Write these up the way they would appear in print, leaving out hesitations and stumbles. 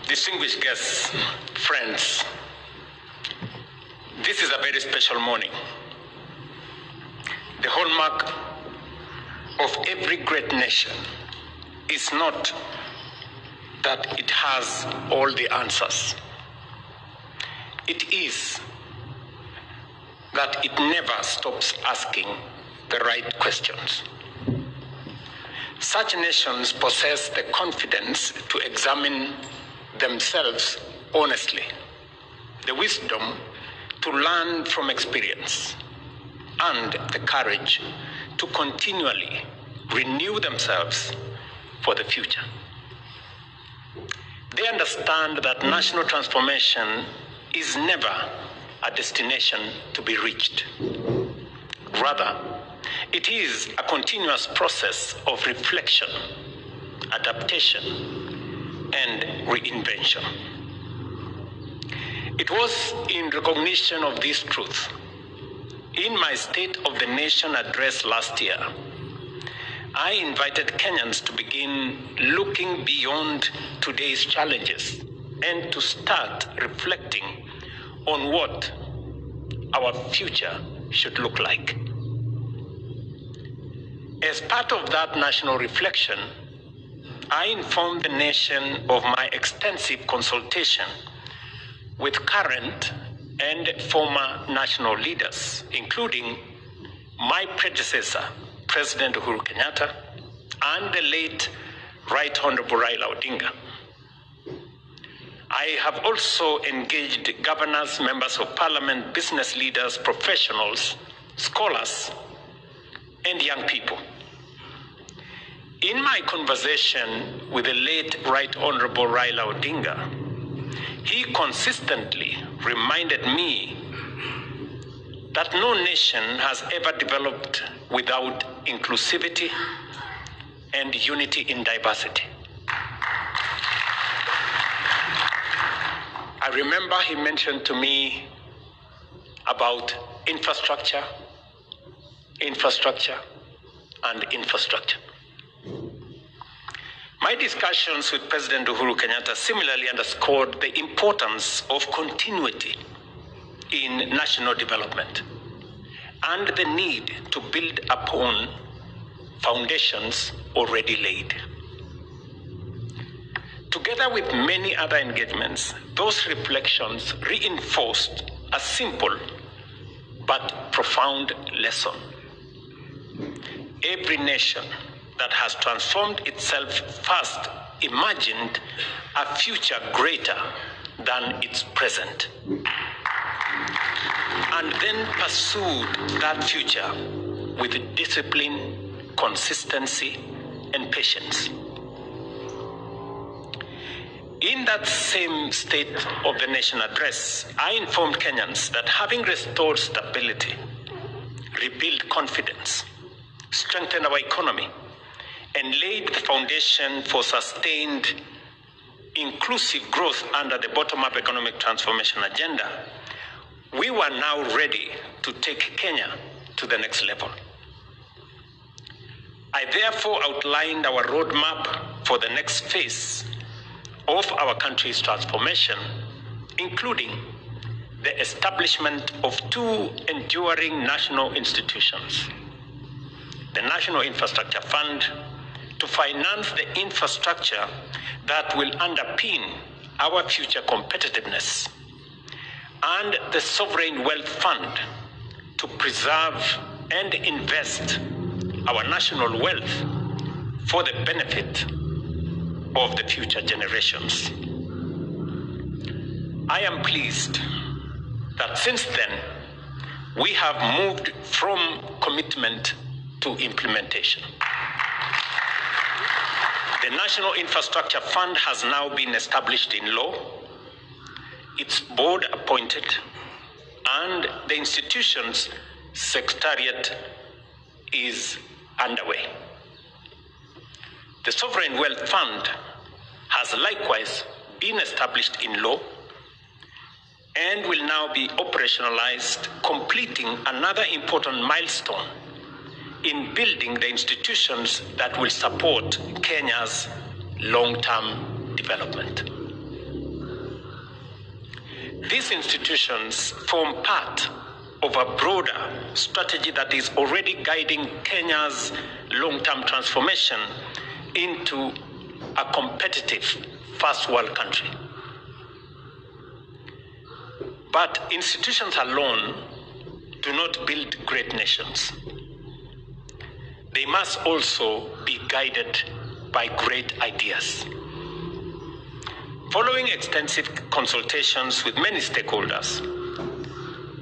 Distinguished guests, friends, this is a very special morning. The hallmark of every great nation is not that it has all the answers. It is that it never stops asking the right questions. Such nations possess the confidence to examine themselves honestly, the wisdom to learn from experience, and the courage to continually renew themselves for the future. They understand that national transformation is never a destination to be reached. Rather, it is a continuous process of reflection, adaptation, and reinvention. It was in recognition of this truth, in my State of the Nation address last year, I invited Kenyans to begin looking beyond today's challenges and to start reflecting on what our future should look like. As part of that national reflection, I informed the nation of my extensive consultation with current and former national leaders, including my predecessor, President Uhuru Kenyatta, and the late Right Honorable Raila Odinga. I have also engaged governors, members of parliament, business leaders, professionals, scholars, and young people. In my conversation with the late Right Honorable Raila Odinga, he consistently reminded me that no nation has ever developed without inclusivity and unity in diversity. I remember he mentioned to me about infrastructure, and infrastructure. My discussions with President Uhuru Kenyatta similarly underscored the importance of continuity in national development and the need to build upon foundations already laid. Together with many other engagements, those reflections reinforced a simple but profound lesson. Every nation that has transformed itself first imagined a future greater than its present, and then pursued that future with discipline, consistency, and patience. In that same State of the Nation address, I informed Kenyans that having restored stability, rebuilt confidence, strengthened our economy, and laid the foundation for sustained inclusive growth under the bottom-up economic transformation agenda, we were now ready to take Kenya to the next level. I therefore outlined our roadmap for the next phase of our country's transformation, including the establishment of two enduring national institutions: the National Infrastructure Fund, to finance the infrastructure that will underpin our future competitiveness, and the Sovereign Wealth Fund, to preserve and invest our national wealth for the benefit of the future generations. I am pleased that since then, we have moved from commitment to implementation. The National Infrastructure Fund has now been established in law, its board appointed, and the institution's secretariat is underway. The Sovereign Wealth Fund has likewise been established in law and will now be operationalized, completing another important milestone in building the institutions that will support Kenya's long-term development. These institutions form part of a broader strategy that is already guiding Kenya's long-term transformation into a competitive first world country. But institutions alone do not build great nations. They must also be guided by great ideas. Following extensive consultations with many stakeholders,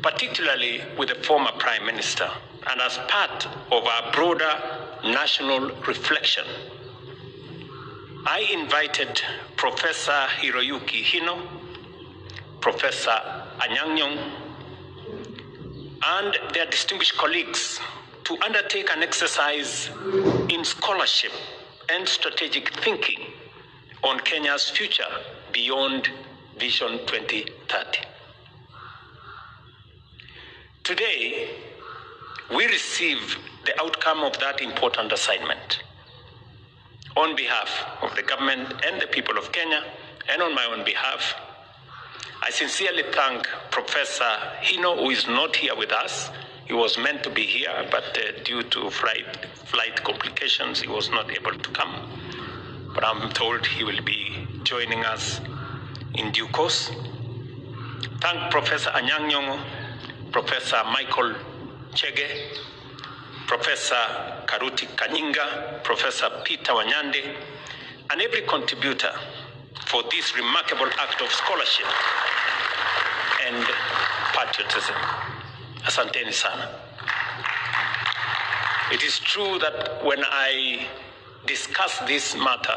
particularly with the former Prime Minister, and as part of our broader national reflection, I invited Professor Hiroyuki Hino, Professor Anyang' Nyong'o, and their distinguished colleagues to undertake an exercise in scholarship and strategic thinking on Kenya's future beyond Vision 2030. Today, we receive the outcome of that important assignment. On behalf of the government and the people of Kenya, and on my own behalf, I sincerely thank Professor Hino, who is not here with us. He was meant to be here, but due to flight complications, he was not able to come. But I'm told he will be joining us in due course. Thank Professor Anyang' Nyong'o, Professor Michael Chege, Professor Karuti Kanyinga, Professor Peter Wanyande, and every contributor for this remarkable act of scholarship and patriotism. Asanteni sana. It is true that when I discuss this matter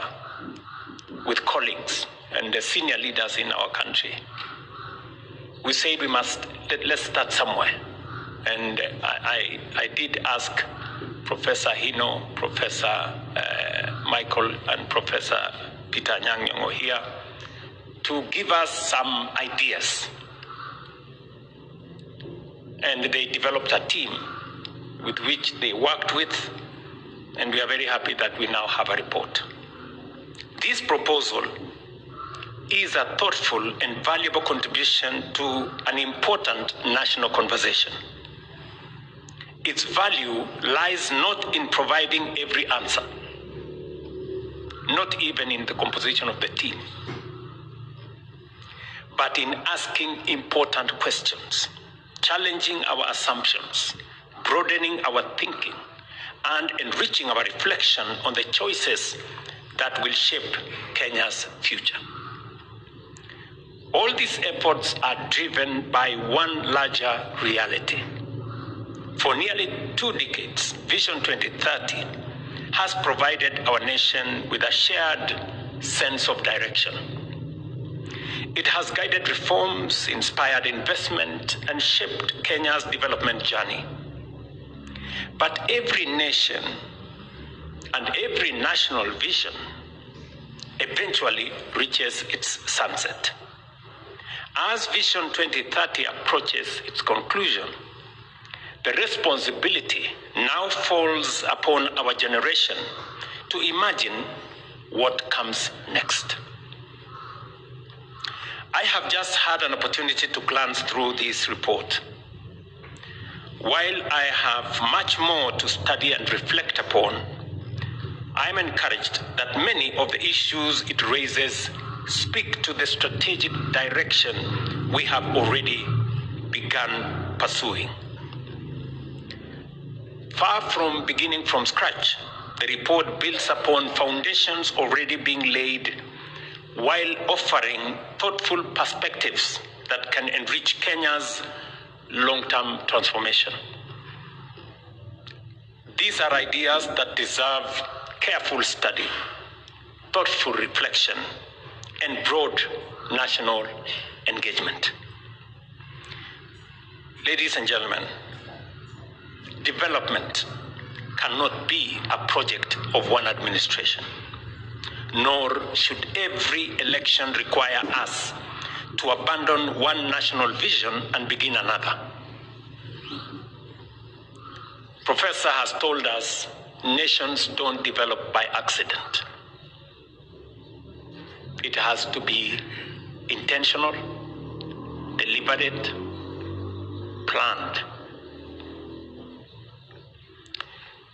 with colleagues and the senior leaders in our country, we said let's start somewhere. And I did ask Professor Hino, Professor Michael, and Professor Peter Anyang' Nyong'o here to give us some ideas. And they developed a team with which they worked with, and we are very happy that we now have a report. This proposal is a thoughtful and valuable contribution to an important national conversation. Its value lies not in providing every answer, not even in the composition of the team, but in asking important questions, challenging our assumptions, broadening our thinking, and enriching our reflection on the choices that will shape Kenya's future. All these efforts are driven by one larger reality. For nearly 2 decades, Vision 2030 has provided our nation with a shared sense of direction. It has guided reforms, inspired investment, and shaped Kenya's development journey. But every nation and every national vision eventually reaches its sunset. As Vision 2030 approaches its conclusion, the responsibility now falls upon our generation to imagine what comes next. I have just had an opportunity to glance through this report. While I have much more to study and reflect upon, I am encouraged that many of the issues it raises speak to the strategic direction we have already begun pursuing. Far from beginning from scratch, the report builds upon foundations already being laid while offering thoughtful perspectives that can enrich Kenya's long-term transformation. These are ideas that deserve careful study, thoughtful reflection, and broad national engagement. Ladies and gentlemen, development cannot be a project of one administration, nor should every election require us to abandon one national vision and begin another. Professor has told us nations don't develop by accident. It has to be intentional, deliberate, planned.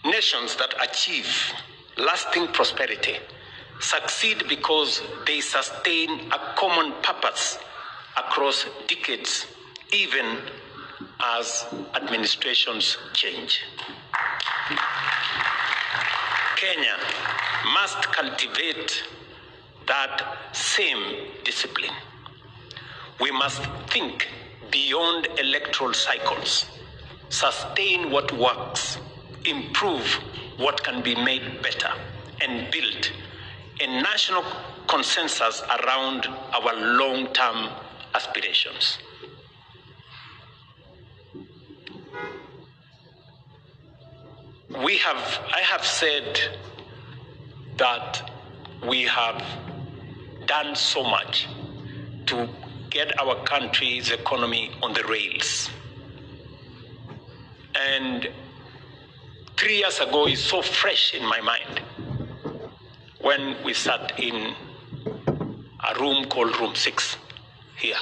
Nations that achieve lasting prosperity succeed because they sustain a common purpose across decades, even as administrations change. Kenya must cultivate that same discipline. We must think beyond electoral cycles, sustain what works, improve what can be made better, and build a national consensus around our long-term aspirations. I have said that we have done so much to get our country's economy on the rails. And 3 years ago is so fresh in my mind when we sat in a room called Room 6 here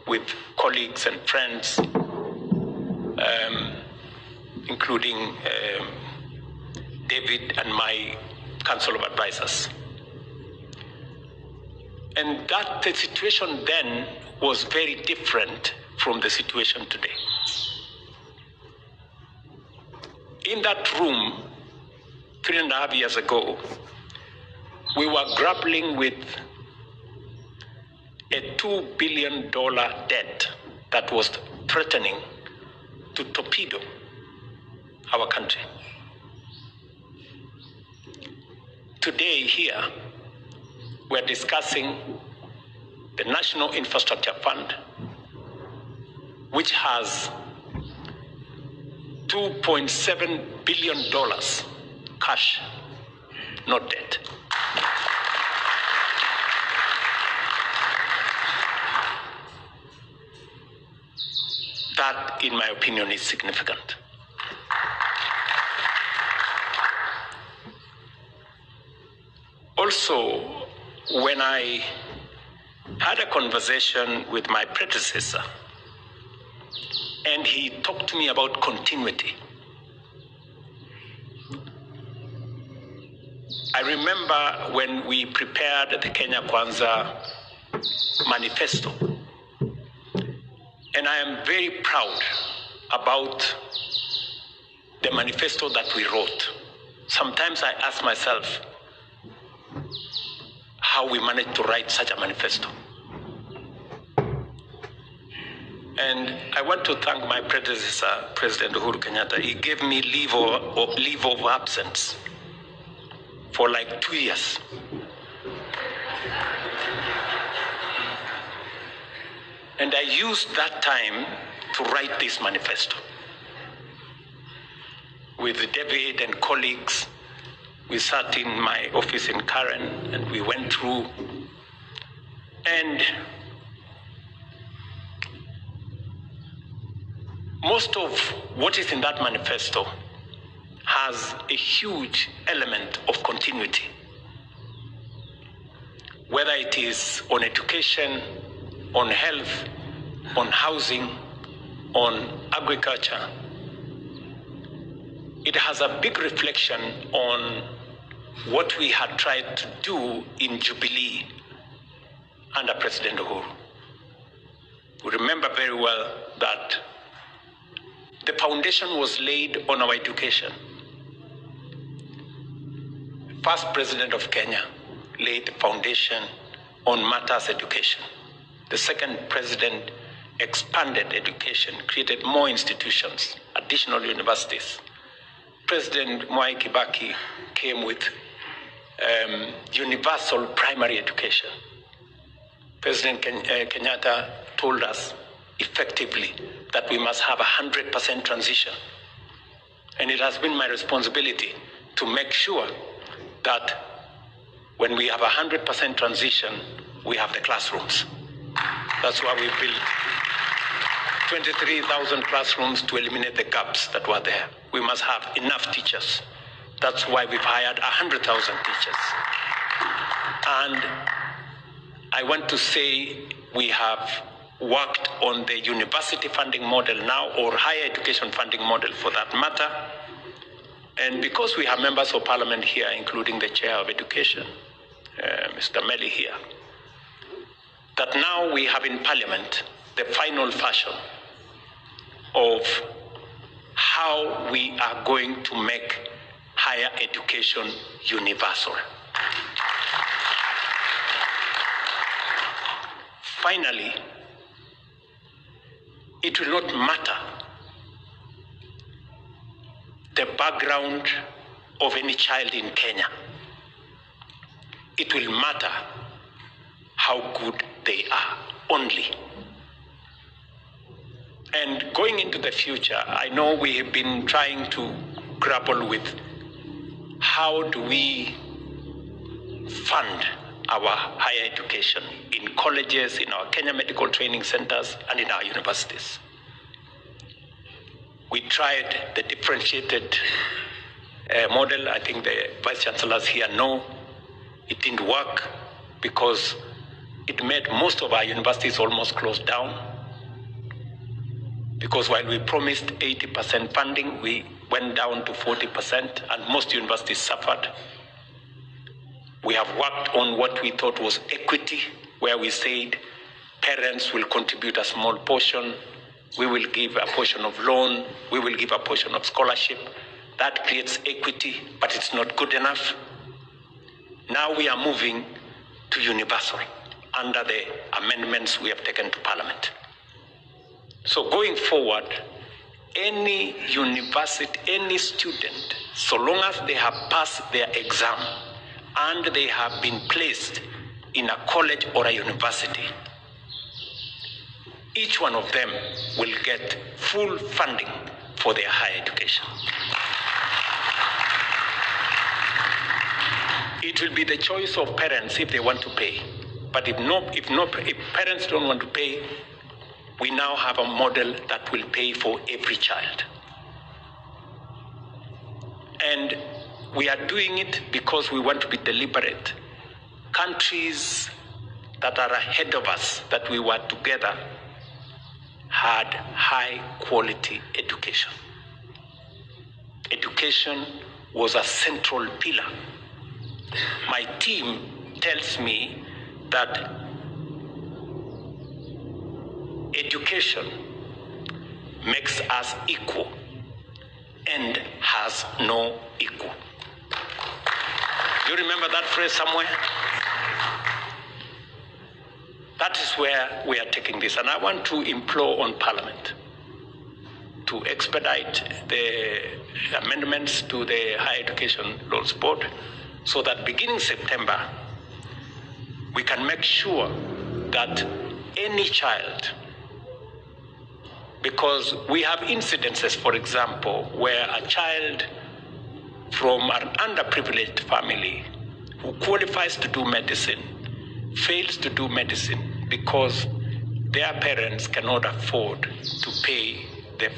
with colleagues and friends, including David and my Council of Advisors. And that the situation then was very different from the situation today. In that room, 3.5 years ago, we were grappling with a $2 billion debt that was threatening to torpedo our country. Today here, we're discussing the National Infrastructure Fund, which has $2.7 billion cash, not debt. That, in my opinion, is significant. Also, when I had a conversation with my predecessor, and he talked to me about continuity, I remember when we prepared the Kenya Kwanza manifesto, and I am very proud about the manifesto that we wrote. Sometimes I ask myself how we managed to write such a manifesto. And I want to thank my predecessor, President Uhuru Kenyatta. He gave me leave of absence for like 2 years. And I used that time to write this manifesto. With David and colleagues, we sat in my office in Karen and we went through. And most of what is in that manifesto has a huge element of continuity. Whether it is on education, on health, on housing, on agriculture, it has a big reflection on what we had tried to do in Jubilee under President Uhuru. We remember very well that the foundation was laid on our education. First President of Kenya laid the foundation on matters education. The second president expanded education, created more institutions, additional universities. President Mwai Kibaki came with universal primary education. President Kenyatta told us effectively that we must have 100% transition. And it has been my responsibility to make sure that when we have 100% transition, we have the classrooms. That's why we built 23,000 classrooms to eliminate the gaps that were there. We must have enough teachers. That's why we've hired 100,000 teachers. And I want to say we have worked on the university funding model now, or higher education funding model for that matter. And because we have members of parliament here, including the chair of education, Mr. Meli here, that now we have in parliament the final version of how we are going to make higher education universal. Finally, it will not matter the background of any child in Kenya. It will matter how good they are only. And going into the future, I know we have been trying to grapple with how do we fund our higher education in colleges, in our Kenya medical training centers, and in our universities. We tried the differentiated model. I think the vice chancellors here know it didn't work because it made most of our universities almost close down. Because while we promised 80% funding, we went down to 40%, and most universities suffered. We have worked on what we thought was equity, where we said parents will contribute a small portion, we will give a portion of loan, we will give a portion of scholarship. That creates equity, but it's not good enough. Now we are moving to universal under the amendments we have taken to Parliament. So going forward, any university, any student, so long as they have passed their exam and they have been placed in a college or a university, each one of them will get full funding for their higher education. It will be the choice of parents if they want to pay. But if parents don't want to pay, we now have a model that will pay for every child. And we are doing it because we want to be deliberate. Countries that are ahead of us, that we were together, had high quality education. Education was a central pillar. My team tells me that education makes us equal and has no equal. Do you remember that phrase somewhere? That is where we are taking this. And I want to implore on Parliament to expedite the amendments to the Higher Education Laws Board so that beginning September, we can make sure that any child, because we have incidences, for example, where a child from an underprivileged family who qualifies to do medicine fails to do medicine because their parents cannot afford to pay the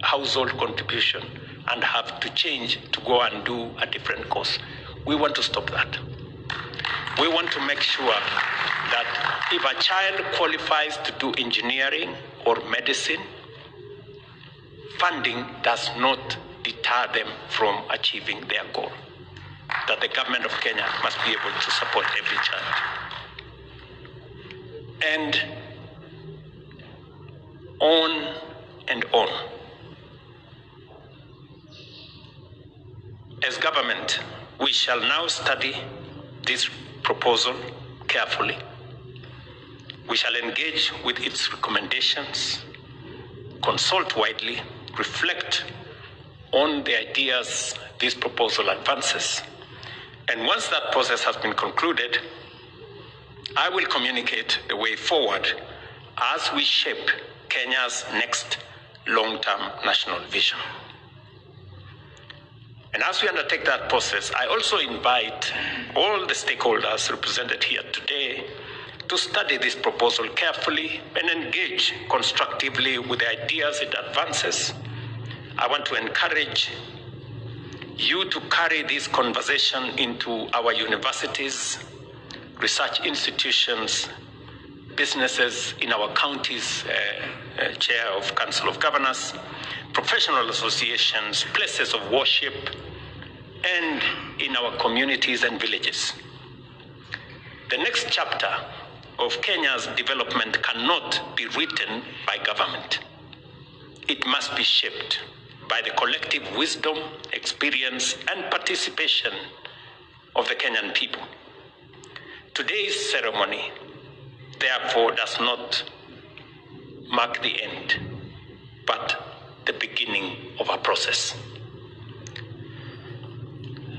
household contribution and have to change to go and do a different course. We want to stop that. We want to make sure that if a child qualifies to do engineering or medicine, funding does not deter them from achieving their goal. That the government of Kenya must be able to support every child. And on and on. As government, we shall now study this proposal carefully. We shall engage with its recommendations, consult widely, reflect on the ideas this proposal advances. And once that process has been concluded, I will communicate the way forward as we shape Kenya's next long-term national vision. And as we undertake that process, I also invite all the stakeholders represented here today to study this proposal carefully and engage constructively with the ideas it advances. I want to encourage you to carry this conversation into our universities, research institutions, businesses in our counties, chair of Council of Governors, professional associations, places of worship, and in our communities and villages. The next chapter of Kenya's development cannot be written by government. It must be shaped by the collective wisdom, experience, and participation of the Kenyan people. Today's ceremony, therefore, does not mark the end, but the beginning of a process.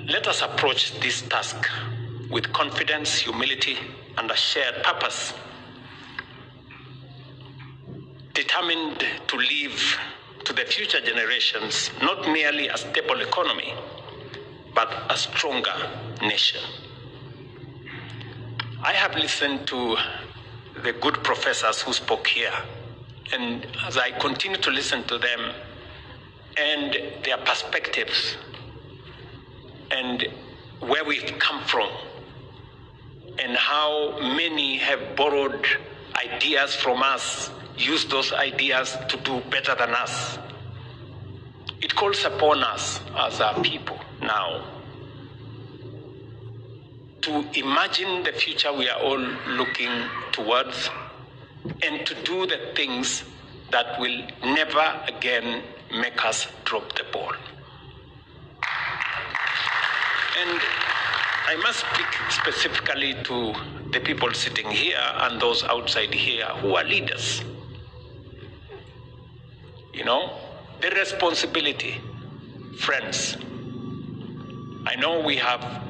Let us approach this task with confidence, humility, and a shared purpose, determined to leave to the future generations not merely a stable economy, but a stronger nation. I have listened to the good professors who spoke here, and as I continue to listen to them and their perspectives and where we've come from and how many have borrowed ideas from us, used those ideas to do better than us, it calls upon us as a people now to imagine the future we are all looking towards and to do the things that will never again make us drop the ball. And I must speak specifically to the people sitting here and those outside here who are leaders. You know, the responsibility, friends. I know we have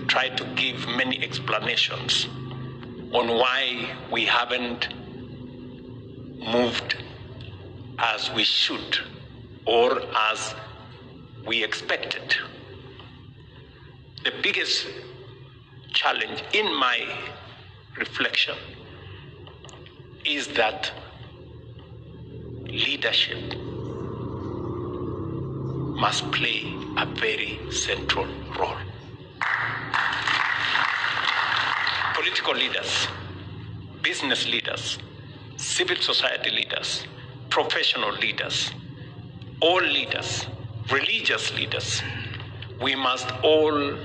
tried to give many explanations on why we haven't moved as we should or as we expected. The biggest challenge in my reflection is that leadership must play a very central role. Political leaders, business leaders, civil society leaders, professional leaders, all leaders, religious leaders, we must all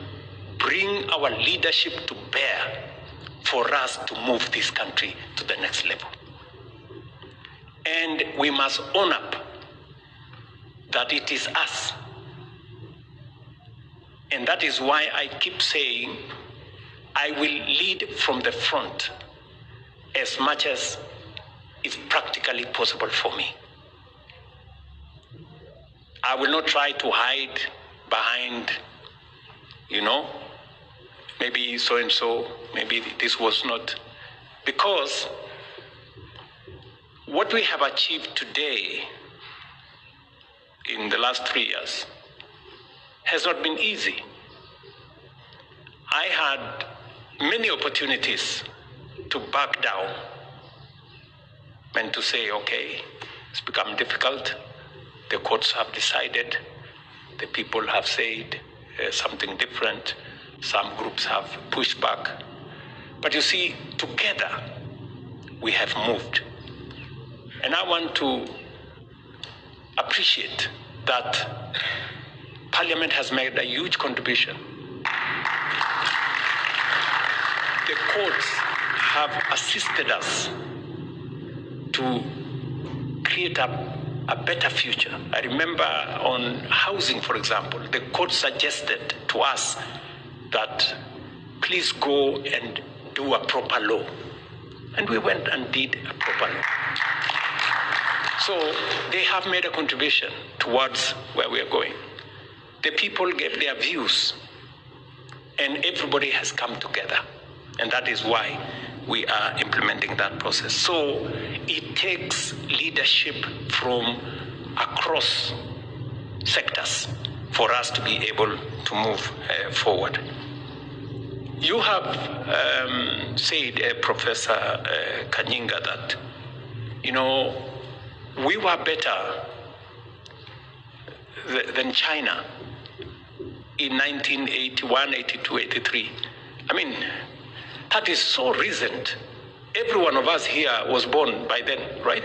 bring our leadership to bear for us to move this country to the next level. And we must own up that it is us. And that is why I keep saying I will lead from the front as much as is practically possible for me. I will not try to hide behind, maybe so-and-so, maybe this was not. Because what we have achieved today in the last 3 years has not been easy. I had many opportunities to back down and to say, okay, it's become difficult. The courts have decided. The people have said something different. Some groups have pushed back. But you see, together, we have moved. And I want to appreciate that Parliament has made a huge contribution. The courts have assisted us to create a better future. I remember on housing, for example, the court suggested to us that please go and do a proper law. And we went and did a proper law. So they have made a contribution towards where we are going. The people gave their views, and everybody has come together. And that is why we are implementing that process. So it takes leadership from across sectors for us to be able to move forward. You have said, Professor Kanyinga, that, we were better than China in 1981, 82, 83. I mean, That is so recent. Every one of us here was born by then, right?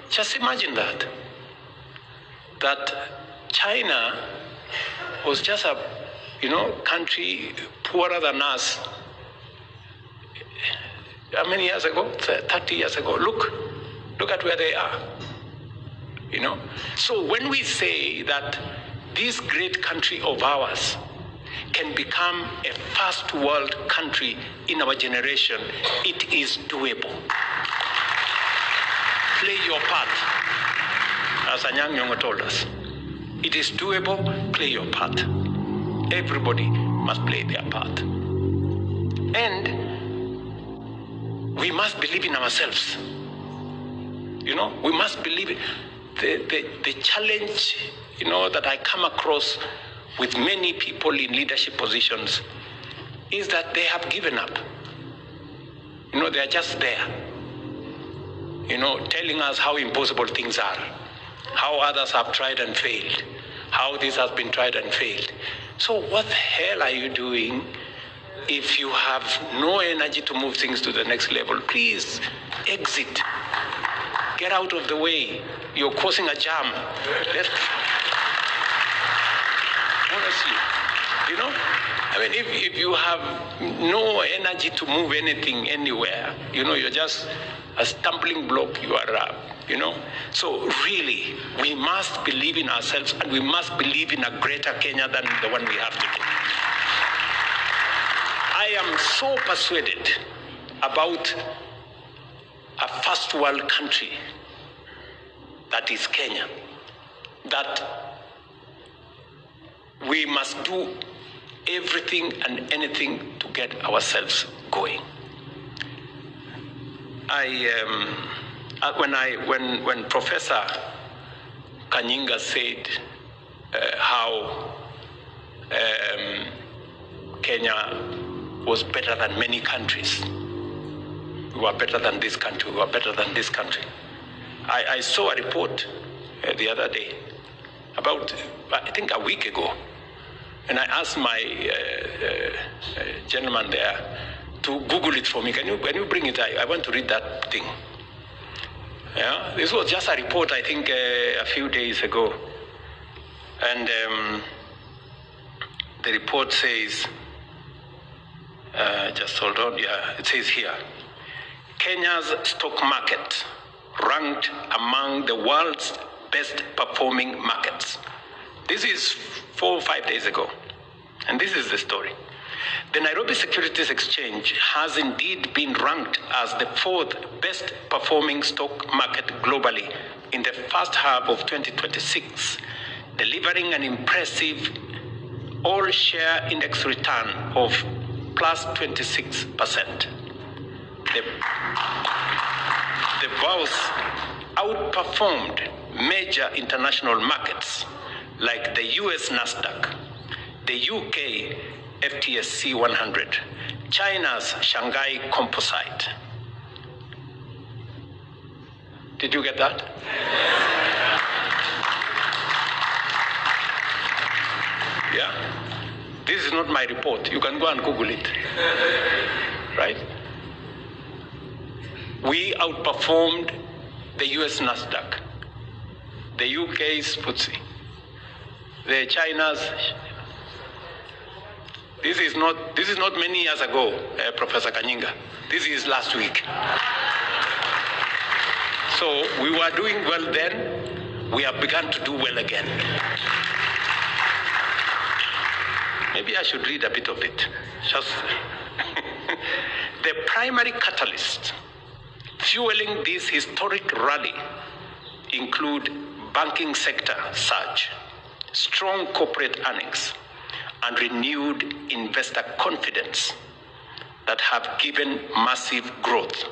Just imagine that. That China was just a, country poorer than us. How many years ago? 30 years ago. Look at where they are. So when we say that this great country of ours can become a first world country in our generation, it is doable. Play your part, as Anyang Nyong'o told us. It is doable, play your part. Everybody must play their part. And we must believe in ourselves. We must believe it. The challenge, that I come across with many people in leadership positions is that they have given up. They are just there, telling us how impossible things are, how others have tried and failed, how this has been tried and failed. So what the hell are you doing if you have no energy to move things to the next level? Please exit. Get out of the way. You're causing a jam. Honestly, if you have no energy to move anything anywhere, you're just a stumbling block. You are, So really, we must believe in ourselves, and we must believe in a greater Kenya than the one we have today. I am so persuaded about a first world country that is Kenya, that we must do everything and anything to get ourselves going. When Professor Kanyinga said how Kenya was better than many countries, we were better than this country, we were better than this country. I saw a report the other day, about, I think, a week ago, and I asked my gentleman there to Google it for me. Can you bring it? I want to read that thing. Yeah, this was just a report, I think, a few days ago. And the report says, just hold on, yeah, it says here, Kenya's stock market ranked among the world's best performing markets. This is 4 or 5 days ago. And this is the story. The Nairobi Securities Exchange has indeed been ranked as the 4th best performing stock market globally in the first half of 2026, delivering an impressive all-share index return of plus 26%. The bourse outperformed major international markets like the US Nasdaq, the UK FTSE 100, China's Shanghai Composite. Did you get that? Yeah. This is not my report. You can go and Google it. Right? We outperformed the US Nasdaq, the UK's FTSE, the China's. This is not many years ago, Professor Kanyinga. This is last week. So we were doing well then. We have begun to do well again. Maybe I should read a bit of it. Just the primary catalyst fueling this historic rally include banking sector surge, strong corporate earnings, and renewed investor confidence that have given massive growth,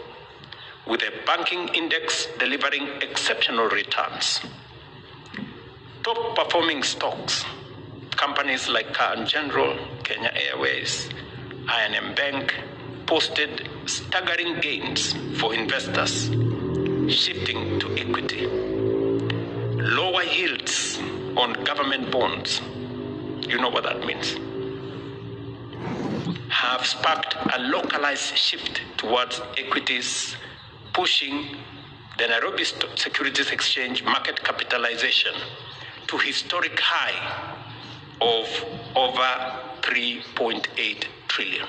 with the banking index delivering exceptional returns. Top performing stocks, companies like Car & General, Kenya Airways, I&M Bank, posted staggering gains for investors shifting to equity. Lower yields on government bonds, you know what that means. have sparked a localized shift towards equities, pushing the Nairobi Securities Exchange market capitalization to historic high of over 3.8 trillion.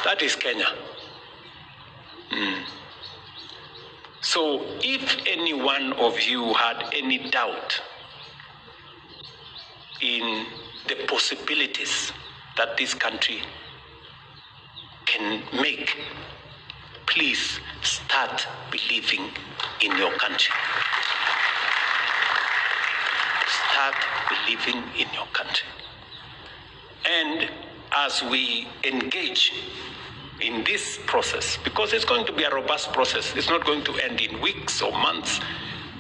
That is Kenya. So if any one of you had any doubt in the possibilities that this country can make, please start believing in your country. Start believing in your country. And as we engage in this process, because it's going to be a robust process, it's not going to end in weeks or months,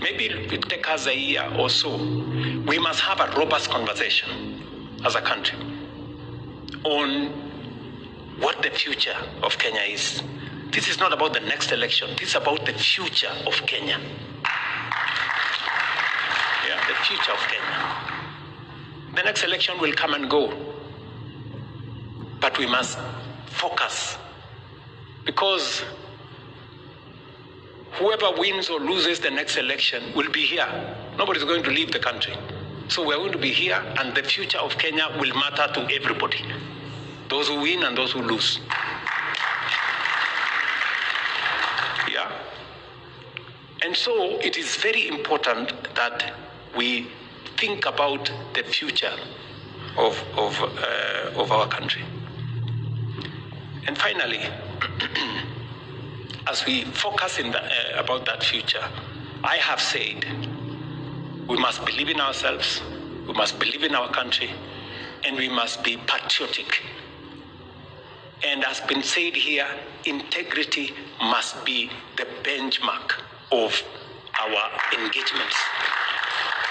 maybe it will take us a year or so. We must have a robust conversation as a country on what the future of Kenya is. This is not about the next election. This is about the future of Kenya. Yeah, the future of Kenya. The next election will come and go, but we must focus, because whoever wins or loses the next election will be here. Nobody's going to leave the country. So we're going to be here, and the future of Kenya will matter to everybody. Those who win and those who lose. Yeah. And so it is very important that we think about the future of our country. And finally, as we focus about that future, I have said we must believe in ourselves, we must believe in our country, and we must be patriotic. And as been said here, integrity must be the benchmark of our engagements.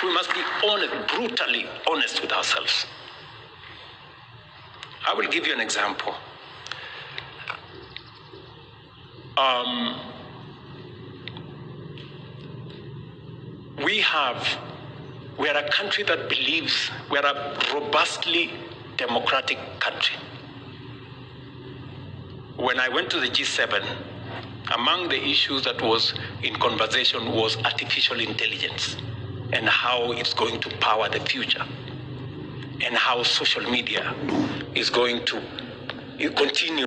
We must be honest, brutally honest with ourselves. I will give you an example. We're a country that believes we're a robustly democratic country. When I went to the G7, among the issues that was in conversation was artificial intelligence and how it's going to power the future, and how social media is going to continue